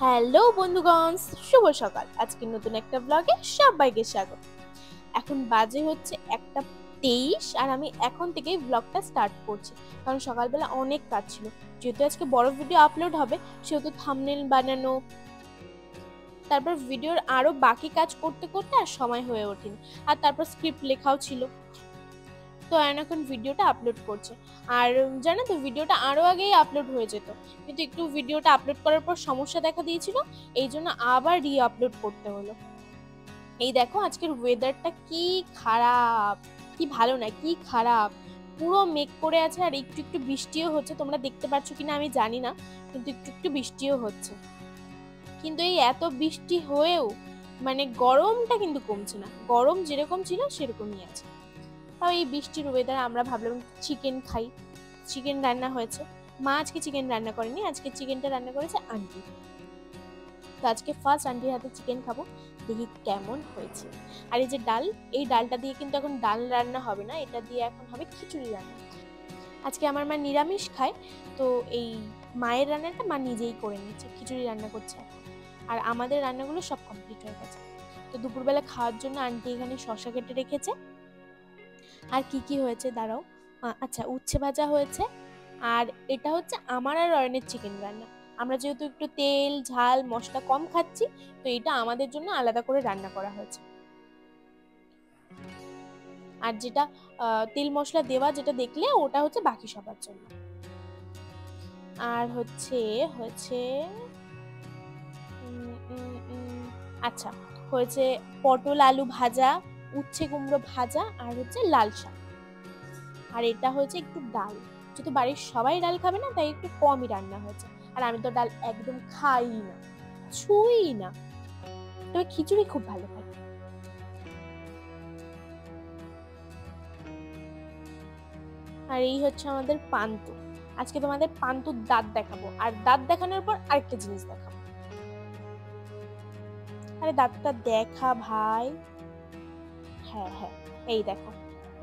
Hello বন্ধুগণ, শুভ সকাল। আজকে নতুন একটা ব্লগে সবাইকে স্বাগত। এখন বাজে হচ্ছে 1:23 আর আমি এখন থেকেই ব্লগটা স্টার্ট করছি, কারণ সকালবেলা অনেক কাজ ছিল। যেহেতু আজকে বড় ভিডিও আপলোড হবে, সেহেতু থাম্বনেল বানানো, তারপর ভিডিওর আরো বাকি কাজ করতে করতে আর সময় হয়ে ওঠেনি। আর তারপর স্ক্রিপ্ট লেখাও ছিল। তো এখন ভিডিওটা আপলোড করছে। আর জানো তো, ভিডিওটা আরো আগেই আপলোড হয়ে যেত, কিন্তু একটু ভিডিওটা আপলোড করার পর সমস্যা দেখা দিয়েছিল, এই জন্য আবার রি আপলোড করতে হলো। এই দেখো আজকের ওয়েদারটা কি খারাপ, কি ভালো না, কি খারাপ। পুরো মেঘ করে আছে আর একটু একটু বৃষ্টিও হচ্ছে, তোমরা দেখতে পাচ্ছ কিনা আমি জানি না, কিন্তু একটু একটু বৃষ্টিও হচ্ছে। কিন্তু এই এত বৃষ্টি হয়েও মানে গরমটা কিন্তু কমছে না, গরম যেরকম ছিল সেরকমই আছে। তাও এই বৃষ্টির ওয়েদার আমরা ভাবলাম চিকেন খাই। চিকেন রান্না হয়েছে, মা আজকে চিকেন রান্না করেনি, আজকে চিকেনটা রান্না করেছে আন্টি। তো আজকে ফার্স্ট আন্টির হাতে চিকেন খাবো, দেখি কেমন হয়েছে। আর এই যে ডাল, এই ডালটা দিয়ে কিন্তু এখন ডাল রান্না হবে না, এটা দিয়ে এখন হবে খিচুড়ি রান্না। আজকে আমার মা নিরামিষ খায়, তো এই মায়ের রান্নাটা মা নিজেই করে নিচ্ছে, খিচুড়ি রান্না করছে এখন। আর আমাদের রান্নাগুলো সব কমপ্লিট হয়ে গেছে। তো দুপুরবেলা খাওয়ার জন্য আন্টি এখানে শসা কেটে রেখেছে। আর কি কি হয়েছে দাঁড়াও, আচ্ছা উচ্ছে ভাজা হয়েছে। আর এটা হচ্ছে আমার আর অয়নের চিকেন রান্না। আমরা যেহেতু একটু তেল ঝাল মশলা কম খাচ্ছি, তো এটা আমাদের জন্য আলাদা করে রান্না করা হয়েছে। আর যেটা তেল মশলা দেওয়া যেটা দেখলে, ওটা হচ্ছে বাকি সবার জন্য। আর হচ্ছে হয়েছে আচ্ছা, হয়েছে পটল আলু ভাজা, উচ্ছে কুমড়ো ভাজা, আর হচ্ছে লাল শাক। আর এটা হয়েছে একটু ডাল, যেহেতু বাড়ির সবাই ডাল খাবে না, তাই একটু কমই রান্না হয়েছে। আর আমি তো ডাল একদম খাই না, ছুঁই না, তবে খিচুড়ি খুব ভালো খাই। আর এই হচ্ছে আমাদের পান্তুর। আজকে তোমাদের পান্তুর দাঁত দেখাবো, আর দাঁত দেখানোর পর আরেকটা জিনিস দেখাবো। আরে দাঁতটা দেখা ভাই, হ্যাঁ হ্যাঁ, এই দেখো,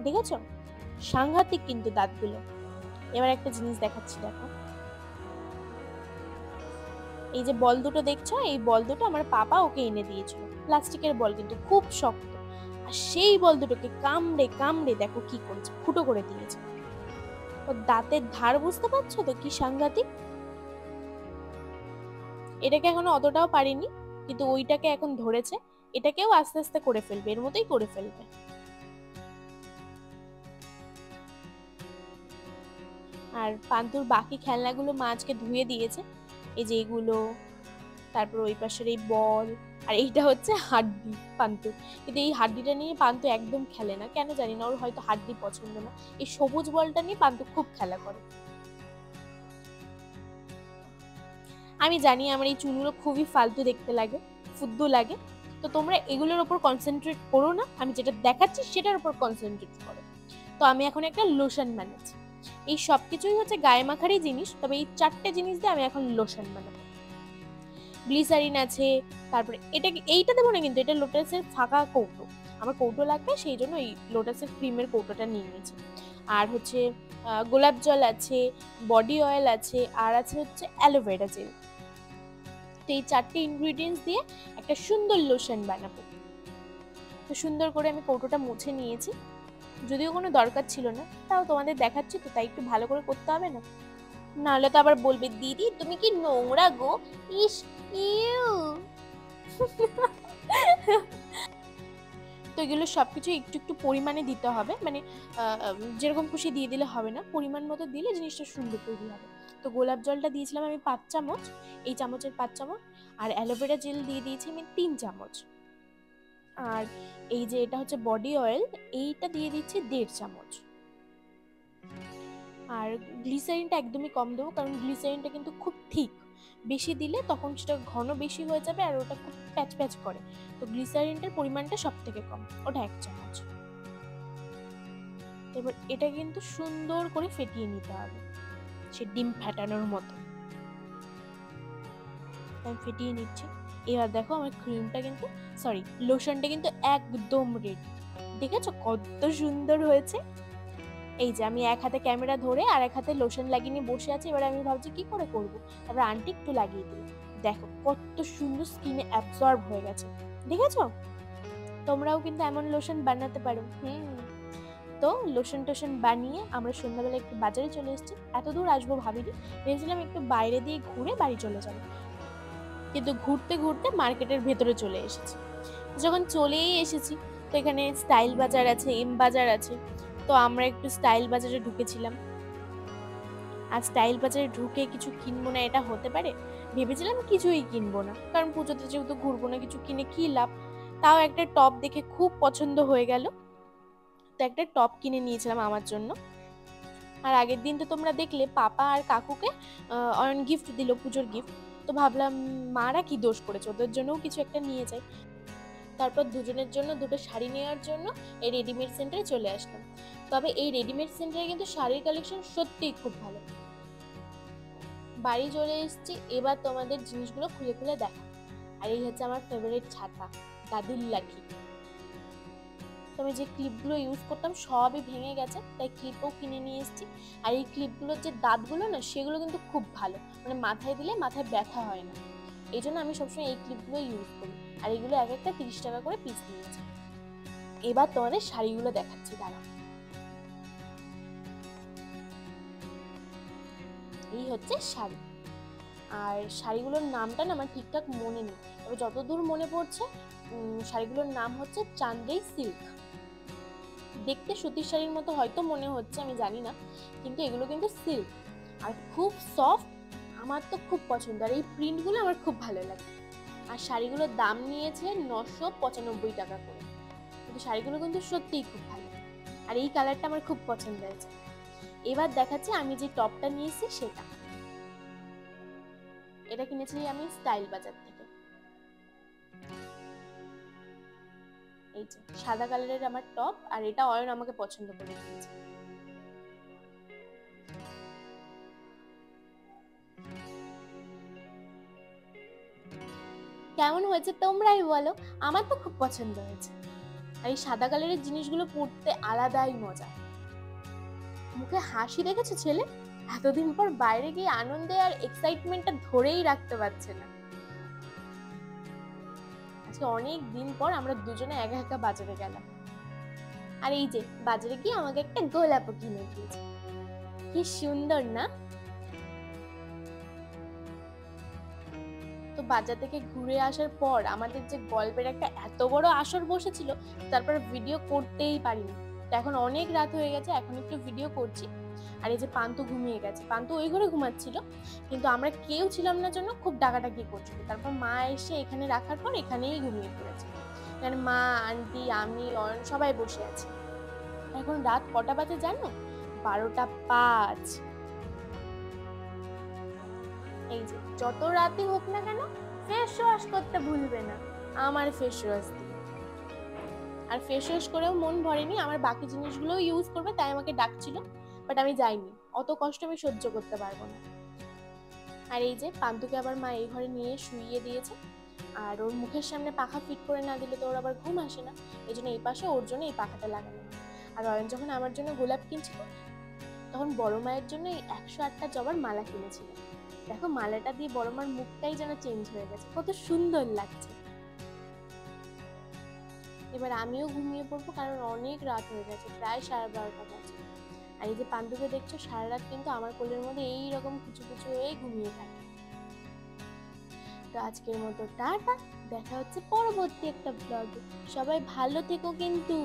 দেখেছো? সাংঘাতিক কিন্তু দাঁতগুলো। এবার একটা জিনিস দেখাচ্ছি, দেখো। এই যে বল দুটো দেখছো, এই বল দুটো আমার পাপা ওকে এনে দিয়েছিল, প্লাস্টিকের বল কিন্তু খুব শক্ত। আর সেই বল দুটোকে কামড়ে কামড়ে দেখো কি করেছে, ফুটো করে দিয়েছে। ওর দাঁতের ধার বুঝতে পারছো তো কি সাংঘাতিক। এটাকে এখনো অতটাও পারিনি, কিন্তু ওইটাকে এখন ধরেছে, এটাকেও আস্তে আস্তে করে ফেলবে, এর মতোই করে ফেলবে। আর পান্তুর বাকি খেলনাগুলো মা আজকে ধুয়ে দিয়েছে, এই যে এগুলো, তারপর ওই পাশের এই বল, আর এইটা হচ্ছে হাড্ডি পান্তুর। কিন্তু এই হাড্ডিটা নিয়ে পান্তু একদম খেলে না, কেন জানি না, ওর হয়তো হাড্ডি পছন্দ না। এই সবুজ বলটা নিয়ে পান্তু খুব খেলা করে। আমি জানি আমার এই চুলগুলো খুবই ফালতু দেখতে লাগে, ফুদ্দু লাগে, তো তোমরা এগুলোর উপর কনসেন্ট্রেট করো না, আমি যেটা দেখাচ্ছি সেটার উপর কনসেন্ট্রেট করো। তো আমি এখন একটা লোশন বানাচ্ছি। এই সব কিছুই হচ্ছে গায়ে মাখারই জিনিস, তবে এই 4টে জিনিস দিয়ে আমি এখন লোশন বানাবো। গ্লিসারিন আছে, তারপরে এইটা দেবো না, কিন্তু এটা লোটাসের ফাঁকা কৌটো, আমার কৌটো লাগবে, সেই জন্য এই লোটাসের ক্রিমের কৌটোটা নিয়ে নিয়েছি। আর হচ্ছে গোলাপ জল আছে, বডি অয়েল আছে, আর আছে হচ্ছে অ্যালোভেরা জেল। তো এই 4টে ইনগ্রিডিয়েন্টস দিয়ে একটা সুন্দর লোশন বানাবো। তো সুন্দর করে আমি কৌটোটা মুছে নিয়েছি, যদিও কোনো দরকার ছিল না, তাও তোমাদের দেখাচ্ছি তো, তাই একটু ভালো করে করতে হবে না, নাহলে তো আবার বলবে দিদি তুমি কি নোংরা গো, ইস ইউ। তো এগুলো সবকিছু একটু একটু পরিমাণে দিতে হবে, মানে যেরকম খুশি দিয়ে দিলে হবে না, পরিমাণ মতো দিলে জিনিসটা সুন্দর তৈরি হবে। তো গোলাপ জলটা দিয়েছিলাম আমি 5 চামচ, এই চামচের 5 চামচ। আর অ্যালোভেরা জেল দিয়ে দিয়েছি আমি 3 চামচ। আর এই যে এটা হচ্ছে বডি অয়েল, এইটা দিয়ে দিচ্ছি 1.5 চামচ। আর গ্লিসারিনটা একদমই কম দেবো, কারণ গ্লিসারিনটা কিন্তু খুব ঠিক, বেশি দিলে তখন সেটা ঘন বেশি হয়ে যাবে আর ওটা খুব প্যাচ প্যাচ করে। তো গ্লিসারিনটার পরিমাণটা সব থেকে কম, ওটা 1 চামচ। এবার এটা কিন্তু সুন্দর করে ফেটিয়ে নিতে হবে, সে ডিম ফাটানোর মতো। আমি ফেটিয়ে নিচ্ছি। এবার দেখো আমার ক্রিমটা কিন্তু, সরি লোশনটা কিন্তু একদম রেডি, দেখেছো কত সুন্দর হয়েছে। এই যে আমি এক হাতে ক্যামেরা ধরে আর এক হাতে লোশন লাগিয়ে নিয়ে বসে আছি। এবার আমি ভাবছি কি করে করব, তারপর আন্টি একটু লাগিয়ে দিল। দেখো কত সুন্দর স্কিনে অ্যাবজর্ব হয়ে গেছে, দেখেছো? তোমরাও কিন্তু এমন লোশন বানাতে পারো। তো লোশন টোশন বানিয়ে আমরা সন্ধ্যাবেলা একটু বাজারে চলে এসেছি। এত দূর আসবো ভাবিনি, ভেবেছিলাম একটু বাইরে দিয়ে ঘুরে বাড়ি চলে যাবো, কিন্তু ঘুরতে ঘুরতে মার্কেটের ভেতরে চলে এসেছি। যখন চলেই এসেছি তো এখানে স্টাইল বাজার আছে, এম বাজার আছে, তো আমরা একটু স্টাইল বাজারে ঢুকেছিলাম। আর স্টাইল বাজারে ঢুকে কিছু কিনবো না এটা হতে পারে? ভেবেছিলাম কিছুই কিনবো না, কারণ পুজোতে যেহেতু ঘুরবো না, কিছু কিনে কি লাভ। তাও একটা টপ দেখে খুব পছন্দ হয়ে গেল, তো একটা টপ কিনে নিয়েছিলাম আমার জন্য। আর আগের দিন তো তোমরা দেখলে পাপা আর কাকুকে অয়ন গিফট দিল, পুজোর গিফট। তো ভাবলাম মারা কি দোষ করেছে, ওদের জন্যও কিছু একটা নিয়ে যাই। তারপর দুজনের জন্য দুটো শাড়ি নেওয়ার জন্য এই রেডিমেড সেন্টারে চলে আসলাম। তবে এই রেডিমেড সেন্টারে কিন্তু শাড়ির কালেকশন সত্যিই খুব ভালো। বাড়ি চলে এসেছি, এবার তোমাদের জিনিসগুলো খুলে খুলে দেখা। আর এই হচ্ছে আমার ফেভারিট ছাতা, দাদুর লাঠি। আমি যে ক্লিপগুলো ইউজ করতাম সবই ভেঙে গেছে, তাই ক্লিপও কিনে নিয়ে এসেছি। আর এই ক্লিপগুলোর যে দাঁতগুলো না, সেগুলো কিন্তু খুব ভালো, মানে মাথায় দিলে মাথায় ব্যথা হয় না। এই জন্য আমি সবসময় এই ক্লিপগুলো ইউজ করি। আর এগুলো এক একটা 30 টাকা করে পিস নিয়েছে। এবার তোমাদের শাড়িগুলো দেখাচ্ছি, দাঁড়াও। এই হচ্ছে শাড়ি। আর শাড়িগুলোর নামটা না আমার ঠিকঠাক মনে নেই, তবে যতদূর মনে পড়ছে শাড়িগুলোর নাম হচ্ছে চান্দেই সিল্ক। দেখতে সুতির শাড়ির মতো হয়তো মনে হচ্ছে, আমি জানি না, কিন্তু এগুলো কিন্তু সিল্ক আর খুব সফট। আমার তো খুব পছন্দ, আর এই প্রিন্টগুলো আমার খুব ভালো লাগে। আর শাড়িগুলোর দাম নিয়েছে 995 টাকা করে, কিন্তু শাড়িগুলো কিন্তু সত্যিই খুব ভালো। আর এই কালারটা আমার খুব পছন্দ হয়েছে। এবার দেখাচ্ছি আমি যে টপটা নিয়েছি সেটা। এটা কিনেছি আমি স্টাইল বাজার থেকে। এই যে সাদা কালারের আমার টপ, আর এটা অয়ন আমাকে পছন্দ করে দিয়েছে। কেমন হয়েছে তোমরাই বলো, আমার তো খুব পছন্দ হয়েছে। আর এই সাদা কালারের জিনিসগুলো পরতে আলাদাই মজা। মুখে হাসি দেখেছো ছেলে, এতদিন পর বাইরে গিয়ে আনন্দে আর এক্সাইটমেন্টটা ধরেই রাখতে পারছে না। আজকে অনেক দিন পর আমরা দুজনে একা একা বাজারে গেলাম। আর এই যে বাজারে গিয়ে আমাকে একটা গোলাপও কিনে দিয়েছে, কি সুন্দর না? তো বাজার থেকে ঘুরে আসার পর আমাদের যে গল্পের একটা এত বড় আসর বসেছিল, তারপর ভিডিও করতেই পারিনি। তো এখন অনেক রাত হয়ে গেছে, এখন একটু ভিডিও করছি। আর এই যে পান্তু ঘুমিয়ে গেছে, পান্তু ওই ঘরে ঘুমাচ্ছিল, কিন্তু আমরা কেউ ছিলাম না জন্য খুব ডাকাডাকি করছিল। তারপর মা এসে এখানে রাখার পর এখানেই ঘুমিয়ে পড়েছে। মানে মা, আন্টি, আমি, অয়ন সবাই বসে আছি। এখন রাত কটা বাজে জানো? 12:05। এই যে যত রাতই হোক না কেন, ফেস ওয়াশ করতে ভুলবে না আমার ফেস ওয়াশ দিয়ে। আর ফেস ওয়াশ করেও মন ভরেনি, আমার বাকি জিনিসগুলো ইউজ করবে তাই আমাকে ডাকছিল, বাট আমি যাইনি, অত কষ্ট আমি সহ্য করতে পারবো না। আর এই যে পান্তুকে আবার মা এই ঘরে নিয়ে শুইয়ে দিয়েছে। আর ওর মুখের সামনে পাখা ফিট করে না দিলে তো ওর আবার ঘুম আসে না, এই জন্য এই পাশে ওর জন্য এই পাখাটা লাগানো। আর অয়ন যখন আমার জন্য গোলাপ কিনছিল, তখন বড় মায়ের জন্য এই 108টা জবার মালা কিনেছিল। দেখো মালাটা দিয়ে বড় মার মুখটাই যেন চেঞ্জ হয়ে গেছে, কত সুন্দর লাগছে। এবার আমিও ঘুমিয়ে পড়বো, কারণ অনেক রাত হয়ে গেছে, প্রায় 12:30 বাজে। আর এই যে পান্তুকে দেখছো, সারা রাত কিন্তু আমার কোলের মধ্যে এইরকম কুচু কুচু হয়ে ঘুমিয়ে থাকে। তো আজকের মতো টাটা, দেখা হচ্ছে পরবর্তী একটা ব্লগে। সবাই ভালো থেকো কিন্তু।